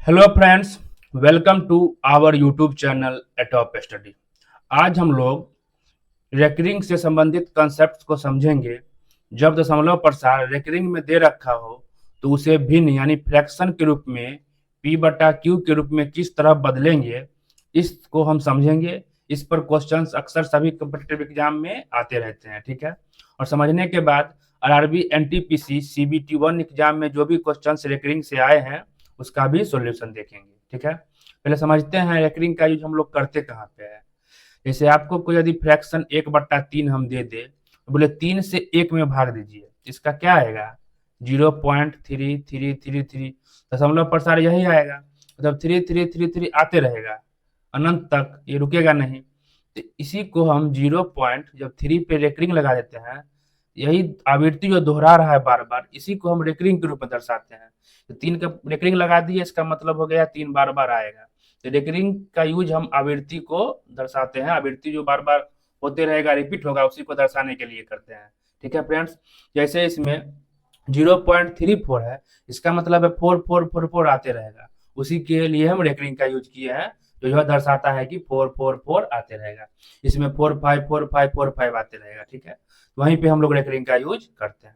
Hello friends, welcome to our YouTube channel atop study. आज हम लोग रेकरिंग से संबंधित कॉन्सेप्ट्स को समझेंगे। जब दशमलव प्रसार रेकरिंग में दे रखा हो तो उसे भिन्न यानी फ्रैक्शन के रूप में p बटा क्यू के रूप में किस तरह बदलेंगे, इसको हम समझेंगे। इस पर क्वेश्चंस अक्सर सभी कॉम्पिटिटिव एग्जाम में आते रहते हैं, ठीक है। और समझने के बाद आरआरबी एनटीपीसी सीबीटी 1 एग्जाम में जो भी क्वेश्चंस रेकरिंग से आए हैं उसका भी सॉल्यूशन देखेंगे, ठीक है। पहले समझते हैं रेकरिंग का यूज हम लोग करते कहाँ पे है। जैसे आपको कोई यदि फ्रैक्शन 1/3 हम दे दे तो बोले 3 से 1 में भाग दीजिए, इसका क्या आएगा 0.3333। दशमलव प्रसार यही आएगा, मतलब 3333 आते रहेगा अनंत तक, ये रुकेगा नहीं। तो इसी को हम 0.3 पे रेकरिंग लगा देते हैं। यही आवृत्ति जो दोहरा रहा है बार बार, इसी को हम रेकरिंग के रूप में दर्शाते हैं। तो 3 का रेकरिंग लगा दिए, इसका मतलब हो गया 3 बार बार आएगा। तो रेकरिंग का यूज हम आवृत्ति को दर्शाते हैं, आवृत्ति जो बार बार होते रहेगा, रिपीट होगा, उसी को दर्शाने के लिए करते हैं, ठीक है फ्रेंड्स। जैसे इसमें 0.34 है, इसका मतलब है 4444 आते रहेगा, उसी के लिए हम रेकरिंग का यूज किए हैं, जो यह दर्शाता है कि 444 आते रहेगा। इसमें 454545 आते रहेगा, ठीक है। तो वहीं पे हम लोग रेकरिंग का यूज करते हैं।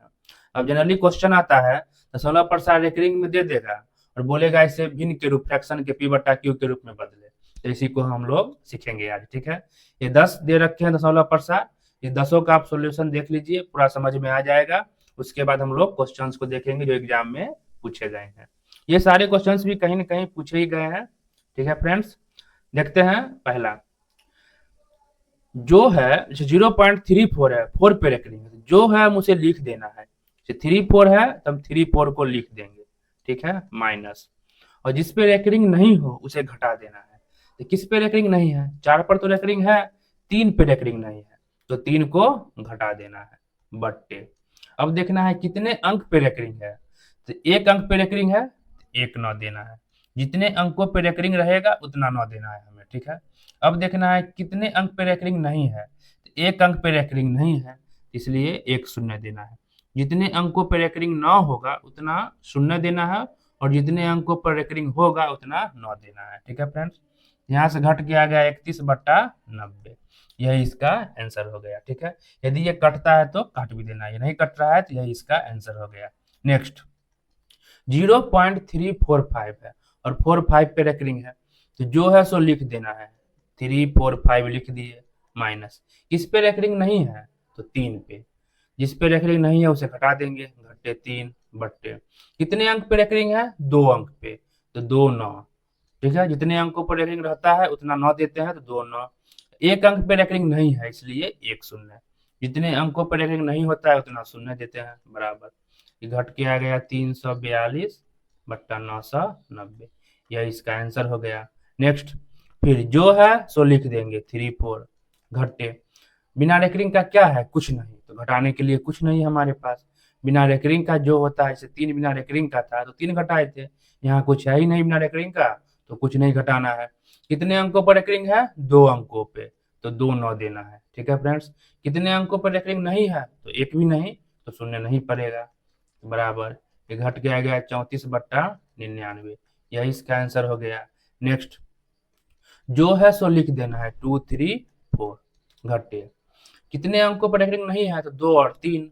अब जनरली क्वेश्चन आता है दशमलव प्रसार रेकरिंग में दे देगा और बोलेगा इसे भिन्न के रूप फ्रैक्शन के p बटा क्यू के रूप में बदले, तो इसी को हम लोग सीखेंगे आज, ठीक है। ये 10 दे रखे हैं दशमलव प्रसार, ये 10 का आप सोल्यूशन देख लीजिए, पूरा समझ में आ जाएगा। उसके बाद हम लोग क्वेश्चंस को देखेंगे जो एग्जाम में पूछे गए हैं। ये सारे क्वेश्चंस भी कहीं ना कहीं पूछे ही गए हैं, ठीक है फ्रेंड्स। देखते हैं पहला जो है 0.34 है, 4 पे रेकरिंग जो है हम उसे लिख देना है। 34 है तो हम 34 को लिख देंगे, ठीक है, माइनस। और जिस पे रेकरिंग नहीं हो उसे घटा देना है। तो किस पे रेकरिंग नहीं है, 4 पर तो रेकरिंग है, 3 पे रेकरिंग नहीं है, तो 3 को घटा देना है, बट्टे। अब देखना है कितने अंक पे रेकरिंग है। तो 1 अंक पे रेकरिंग है, 1 9 देना है। जितने अंकों पे रेकरिंग रहेगा उतना 9 देना है हमें, ठीक है। अब देखना है कितने अंक पे रेकरिंग नहीं है। तो 1 अंक पे रेकरिंग नहीं है, इसलिए 1 शून्य देना है। जितने अंकों पर रेकरिंग 9 होगा उतना शून्य देना है, और जितने अंकों पर रेकरिंग होगा उतना 9 देना है, ठीक है फ्रेंड्स। यहाँ से घट के आ गया 31/90, यही इसका आंसर हो गया, ठीक है। यदि ये कटता है तो काट भी देना, ये नहीं कट रहा है तो यही इसका आंसर हो गया। नेक्स्ट 0.345 है और 45 पे रेकरिंग है, तो जो है सो लिख देना है, 345 लिख दिए, माइनस। किस पे रेकरिंग नहीं है, तो 3 पे। जिस पे रेकरिंग नहीं है उसे घटा देंगे, घटे 3 बट्टे। कितने अंक पे रेकरिंग है, 2 अंक पे, तो 2 9, ठीक है। जितने अंकों पर रेकरिंग रहता है उतना 9 देते हैं, तो 2 9। 1 अंक पे रेकरिंग नहीं है, इसलिए 1 शून्य। जितने अंकों पर रेकरिंग नहीं होता है उतना शून्य देते हैं, बराबर। ये घट के आ गया 342/990, यह इसका आंसर हो गया। नेक्स्ट फिर जो है सो लिख देंगे 34 घटे। बिना रेकरिंग का क्या है, कुछ नहीं, तो घटाने के लिए कुछ नहीं हमारे पास। बिना रेकरिंग का जो होता है, जैसे 3 बिना रेकरिंग का था तो 3 घटाए थे, यहाँ कुछ है ही नहीं बिना रेकरिंग का, तो कुछ नहीं घटाना है। कितने अंकों पर रेकरिंग है, 2 अंकों पे, तो 2 9 देना है, ठीक है फ्रेंड्स। कितने अंकों पर रेकरिंग नहीं है, तो 1 भी नहीं, तो शून्य नहीं पड़ेगा, बराबर। ये घट के आ गया 34/99, यही इसका आंसर हो गया। नेक्स्ट जो है सो लिख देना है 2 3 4 घटे। कितने अंकों पर रेकरिंग नहीं है, तो 2 और 3,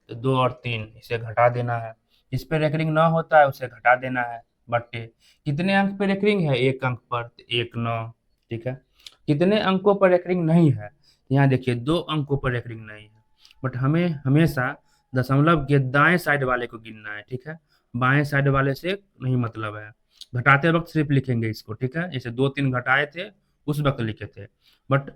तो 2 और 3 इसे घटा देना है। जिस पे रेकरिंग ना होता है उसे घटा देना है, बट्टे। कितने अंक पे रेकरिंग है, 1 अंक पर, तो 1 9, ठीक है। कितने अंकों पर रेकरिंग नहीं है, यहाँ देखिए 2 अंकों पर रेकरिंग नहीं है, बट हमें हमेशा दशमलव के दाएं साइड वाले को गिनना है, ठीक है। बाएं साइड वाले से नहीं मतलब है, घटाते वक्त सिर्फ लिखेंगे इसको, ठीक है। जैसे 2 3 घटाए थे उस वक्त लिखे थे, बट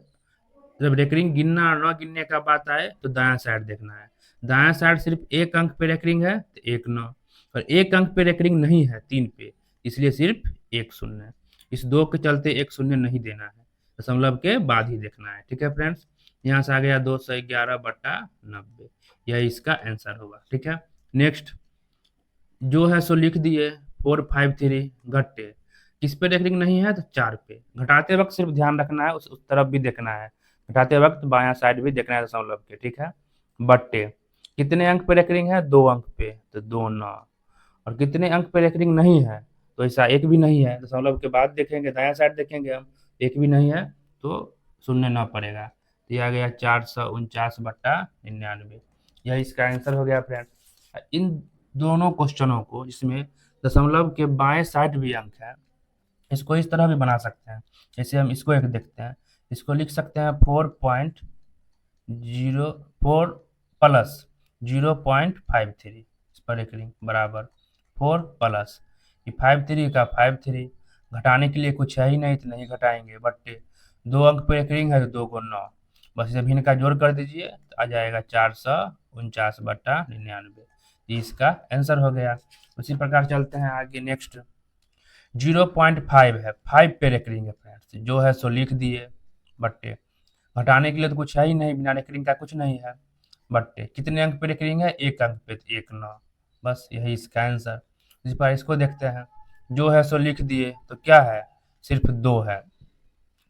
जब रेकरिंग गिनना और न गिनने का बात आए तो दायां साइड देखना है। दायां साइड सिर्फ 1 अंक पे रेकरिंग है तो 1 9, और 1 अंक पे रेकरिंग नहीं है 3 पे, इसलिए सिर्फ 1 शून्य। इस 2 के चलते 1 शून्य नहीं देना है, दशमलव के बाद ही देखना है, ठीक है फ्रेंड्स। यहाँ से आ गया 211/90, यह इसका आंसर होगा, ठीक है। नेक्स्ट जो है सो लिख दिए 453 घटे। किस पे रेकरिंग नहीं है, तो 4 पे। घटाते वक्त सिर्फ ध्यान रखना है, उस तरफ भी देखना है, घटाते वक्त बायां साइड भी देखना है दशमलव के, ठीक है, बट्टे। कितने अंक पे रेकरिंग है, 2 अंक पे, तो 2 9। और कितने अंक पे रेकरिंग नहीं है, तो ऐसा एक भी नहीं है। दशमलव के बाद देखेंगे, दायां साइड देखेंगे हम, एक भी नहीं है, तो शून्य न पड़ेगा। तो यह आ गया 449/99। यह इसका आंसर हो गया फ्रेंड्स। इन दोनों क्वेश्चनों को, जिसमें दशमलव के बाएं साइड भी अंक है, इसको इस तरह भी बना सकते हैं। जैसे हम इसको एक देखते हैं, इसको लिख सकते हैं 4.04 प्लस 0.53, इस पर एक रिंग बराबर 4 प्लस ये 53 का 53, घटाने के लिए कुछ है ही नहीं तो नहीं घटाएंगे, बट्टे 2 अंक पर एक रिंग है तो 2 को 9, बस इसे भिन्न का जोड़ कर दीजिए तो आ जाएगा 449/99। इसका आंसर हो गया। उसी प्रकार चलते हैं आगे। नेक्स्ट 0.5 है, 5 पे रेकरिंग है फ्रेंड्स, जो है सो लिख दिए, बट्टे घटाने के लिए तो कुछ है ही नहीं, बिना रेकरिंग का कुछ नहीं है, बट्टे कितने अंक पे रेकरिंग है, एक अंक पे, तो 1 9, बस यही इसका आंसर। इस पर इसको देखते हैं, जो है सो लिख दिए, तो क्या है, सिर्फ 2 है।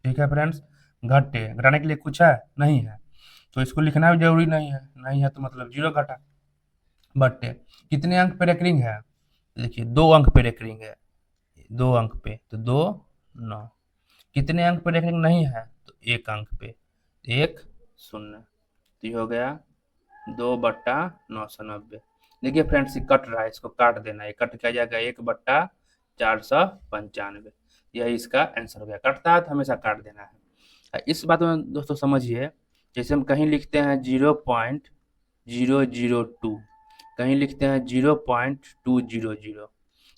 ठीक है फ्रेंड्स, घटे घटाने के लिए कुछ है नहीं है, तो इसको लिखना भी जरूरी नहीं है, नहीं है तो मतलब 0 घटा, बट्टे कितने अंक पे रेकरिंग है, देखिए 2 अंक पे रेकरिंग है, 2 अंक पे तो 2 9, कितने अंक पे रेकरिंग नहीं है तो 1 अंक पे, 1 0, तो ये हो गया 2/990। देखिए फ्रेंड्स, ये कट रहा है, इसको काट देना है, कट क्या जाएगा 1/495, यही इसका आंसर हो गया। कटता है तो हमेशा काट देना है। इस बात में दोस्तों समझिए, जैसे हम कहीं लिखते हैं 0.002, कहीं लिखते हैं 0.200,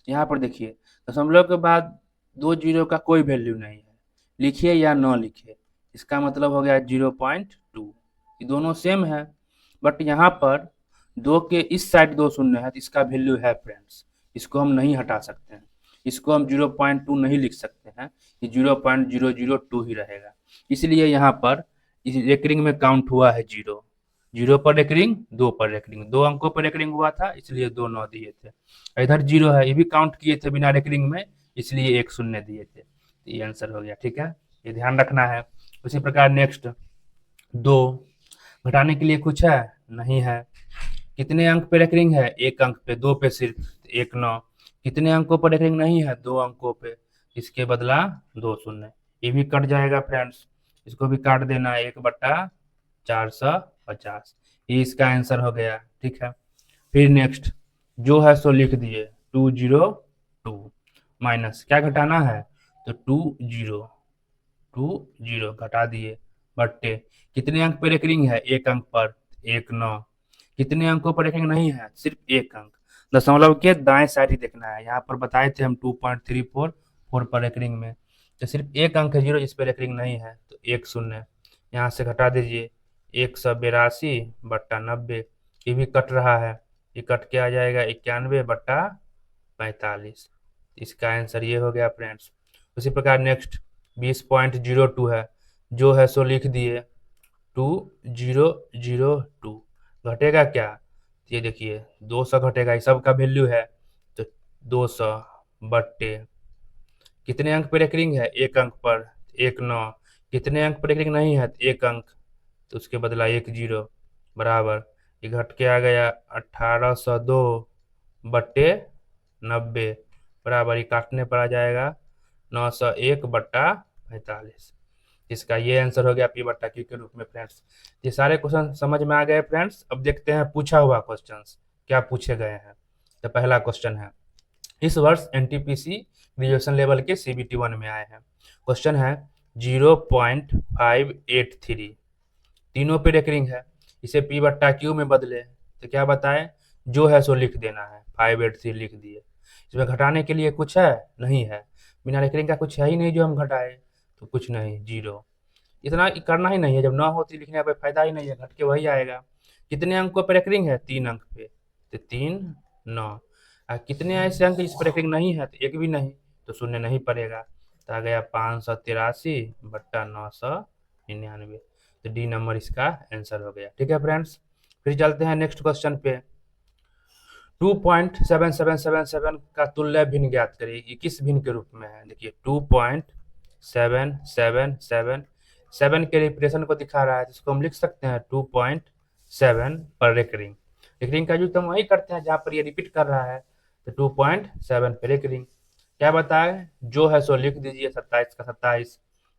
यहाँ पर देखिए दशमलव के बाद 2 जीरो का कोई वैल्यू नहीं है, लिखिए या न लिखिए, इसका मतलब हो गया 0.2, ये दोनों सेम है, बट यहाँ पर 2 के इस साइड 2 शून्य है तो इसका वैल्यू है फ्रेंड्स, इसको हम नहीं हटा सकते हैं, इसको हम 0.2 नहीं लिख सकते हैं, ये 0.002 ही रहेगा। इसलिए यहाँ पर इस रेकरिंग में काउंट हुआ है 0, 0 पर रेकरिंग, 2 पर रेकरिंग, 2 अंकों पर रेकरिंग हुआ था, इसलिए 2 9 दिए थे। इधर 0 है, ये भी काउंट किए थे बिना रेकरिंग में, इसलिए 1 शून्य दिए थे। तो ये आंसर हो गया। ठीक है, ये ध्यान रखना है। उसी प्रकार नेक्स्ट 2, घटाने के लिए कुछ है नहीं है, कितने अंक पे रेकरिंग है, 1 अंक पे, 2 पे सिर्फ, 1 9, कितने अंकों पर रेकरिंग नहीं है, 2 अंकों पे, इसके बदला 2 शून्य, ये भी कट जाएगा फ्रेंड्स, इसको भी काट देना है, 1/450, ये इसका आंसर हो गया। ठीक है, फिर नेक्स्ट जो है सो लिख दिए 202 माइनस क्या घटाना है, तो 20 घटा दिए, बट्टे कितने अंक पर रेकरिंग है, 1 अंक पर, 1 9, कितने अंकों पर रेकरिंग नहीं है, सिर्फ 1 अंक, दशमलव के दाएं साइड ही देखना है, यहाँ पर बताए थे हम 2.344 पर रेकरिंग में, तो सिर्फ 1 अंक है 0 जिस पर रेकरिंग नहीं है, तो 1 शून्य, यहाँ से घटा दीजिए 182/90, ये भी कट रहा है, ये कट के आ जाएगा 91/45, इसका आंसर ये हो गया फ्रेंड्स। उसी प्रकार नेक्स्ट 20.02 है, जो है सो लिख दिए 2002, घटेगा क्या, ये देखिए 200 घटेगा, ये सब का वैल्यू है, तो 200 बट्टे कितने अंक पर रेकरिंग है, 1 अंक पर, 1 9, कितने अंक पर रेकरिंग नहीं है, 1 अंक, तो उसके बदला 1 0, बराबर ये घट के आ गया 1802/90, बराबर ये काटने पर आ जाएगा 901/45, इसका ये आंसर हो गया P/Q के रूप में फ्रेंड्स। ये सारे क्वेश्चन समझ में आ गए फ्रेंड्स। अब देखते हैं पूछा हुआ क्वेश्चंस क्या पूछे गए हैं। तो पहला क्वेश्चन है, इस वर्ष एनटीपीसी ग्रेजुएशन लेवल के CBT 1 में आए हैं। क्वेश्चन है 0.583, तीनों पे रेकरिंग है, इसे P/Q में बदले तो क्या बताए, जो है सो लिख देना है, 583 लिख दिए, इसमें घटाने के लिए कुछ है नहीं है, बिना रेकरिंग का कुछ है ही नहीं जो हम घटाए, तो कुछ नहीं, 0, इतना करना ही नहीं है, जब ना हो तो लिखने का फायदा ही नहीं है, घट के वही आएगा। कितने अंकों पर रेकरिंग है, 3 अंक पे, तो 3 9, कितने ऐसे अंक जिस पर रेकरिंग नहीं है, तो एक भी नहीं, तो शून्य नहीं पड़ेगा, तो आ गया 583/999, तो डी नंबर इसका आंसर हो गया। ठीक है फ्रेंड्स, फिर चलते हैं नेक्स्ट क्वेश्चन पे। 2.7777 का तुल्य भिन्न ज्ञात करिए, ये किस भिन्न के रूप में है, देखिए 2.777 के रिप्रेजेंटेशन को दिखा रहा है, जिसको हम लिख सकते हैं 2.7 पर रेकरिंग, रेकरिंग का यूज हम वही करते हैं जहाँ पर ये रिपीट कर रहा है, तो 2.7 पर रेकरिंग, क्या बताए, जो है सो लिख दीजिए, 27 का 27।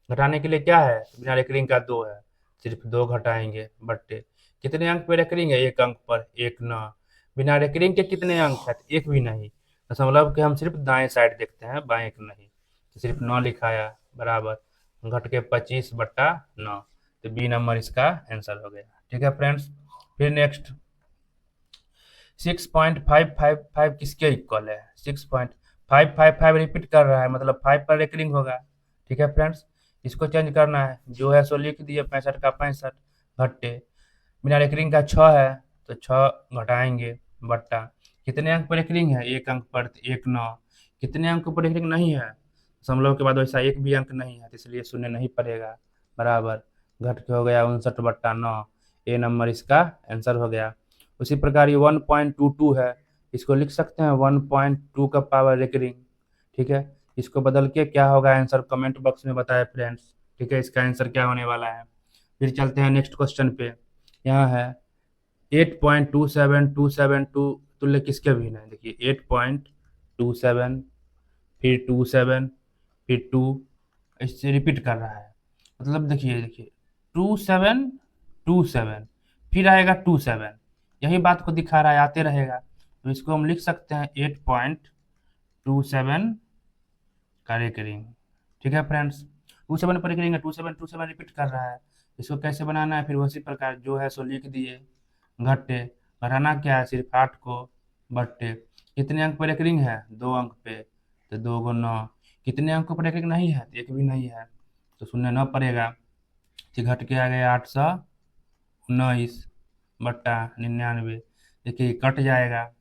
घटाने के लिए क्या है, बिना रेकरिंग का 2 है, सिर्फ 2 घटाएंगे, बट्टे कितने अंक पे रेकरिंग है, 1 अंक पर, 1 न। बिना रेकरिंग के कितने अंक है, तो 1 भी नहीं, दशमलव के हम सिर्फ दाएं साइड देखते हैं, बाएं एक नहीं, तो सिर्फ 9 लिखाया, बराबर घट के 25/9। तो बी नंबर इसका आंसर हो गया। ठीक है फ्रेंड्स, फिर नेक्स्ट 6.555 किसके इक्वल है, 6.555 रिपीट कर रहा है, मतलब 5 पर रेकरिंग होगा। ठीक है फ्रेंड्स, इसको चेंज करना है, जो है सो लिख दिए, 65 का 65, घट्टे बिना रेकरिंग का 6 है, तो 6 घटाएंगे, बट्टा कितने अंक पर रेकरिंग है, 1 अंक पर, 1 9। कितने अंक पर रेकरिंग नहीं है, दशमलव के बाद वैसा एक भी अंक नहीं है, तो इसलिए शून्य नहीं पड़ेगा, बराबर घट के हो गया 59/9। ए नंबर इसका आंसर हो गया। उसी प्रकार ये 1.22 है, इसको लिख सकते हैं 1.2 का पावर रेकरिंग। ठीक है, इसको बदल के क्या होगा आंसर, कमेंट बॉक्स में बताएं फ्रेंड्स। ठीक है, इसका आंसर क्या होने वाला है। फिर चलते हैं नेक्स्ट क्वेश्चन पे। यहाँ है 8.27272 तुल्य किसके भिन्न है, देखिए 8.27, फिर 27, फिर 2, इससे रिपीट कर रहा है, मतलब देखिए 2727, फिर आएगा 27, यही बात को दिखा रहा है, आते रहेगा, तो इसको हम लिख सकते हैं 8.27 का रेकरिंग। ठीक है फ्रेंड्स, 27 पर करेंगे, 2727 रिपीट कर रहा है, इसको कैसे बनाना है, फिर उसी प्रकार जो है सो लिख दिए, घट्टे घटाना क्या है, सिर्फ 8 को, बट्टे कितने अंक पर रेकरिंग है, 2 अंक पे, तो 2 गुना 9। कितने अंकों पर रेकरिंग नहीं है, तो एक भी नहीं है, तो शून्य न पड़ेगा, तो घट के आ गया 819 बट्टा 99। देखिए कट जाएगा,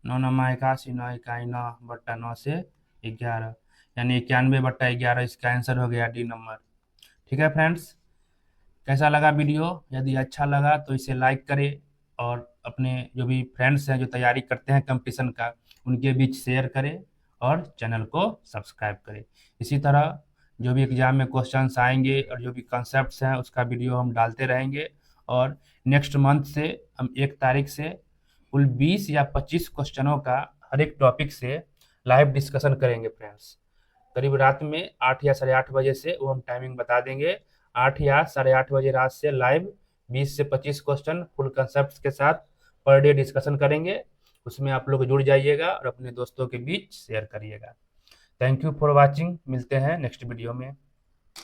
9×9 = 81, 9 × 9 बट्टा 9 से 11, यानी 91/11 इसका आंसर हो गया, डी नंबर। ठीक है फ्रेंड्स, कैसा लगा वीडियो, यदि अच्छा लगा तो इसे लाइक करें, और अपने जो भी फ्रेंड्स हैं जो तैयारी करते हैं कंपटीशन का, उनके बीच शेयर करें, और चैनल को सब्सक्राइब करें। इसी तरह जो भी एग्जाम में क्वेश्चंस आएंगे और जो भी कॉन्सेप्ट्स हैं उसका वीडियो हम डालते रहेंगे, और नेक्स्ट मंथ से हम 1 तारीख से कुल 20 या 25 क्वेश्चनों का हर एक टॉपिक से लाइव डिस्कशन करेंगे फ्रेंड्स। करीब रात में 8 या 8:30 बजे से, वो हम टाइमिंग बता देंगे, 8 या 8:30 बजे रात से लाइव 20 से 25 क्वेश्चन फुल कंसेप्ट के साथ पर डे डिस्कशन करेंगे। उसमें आप लोग जुड़ जाइएगा और अपने दोस्तों के बीच शेयर करिएगा। थैंक यू फॉर वॉचिंग, मिलते हैं नेक्स्ट वीडियो में।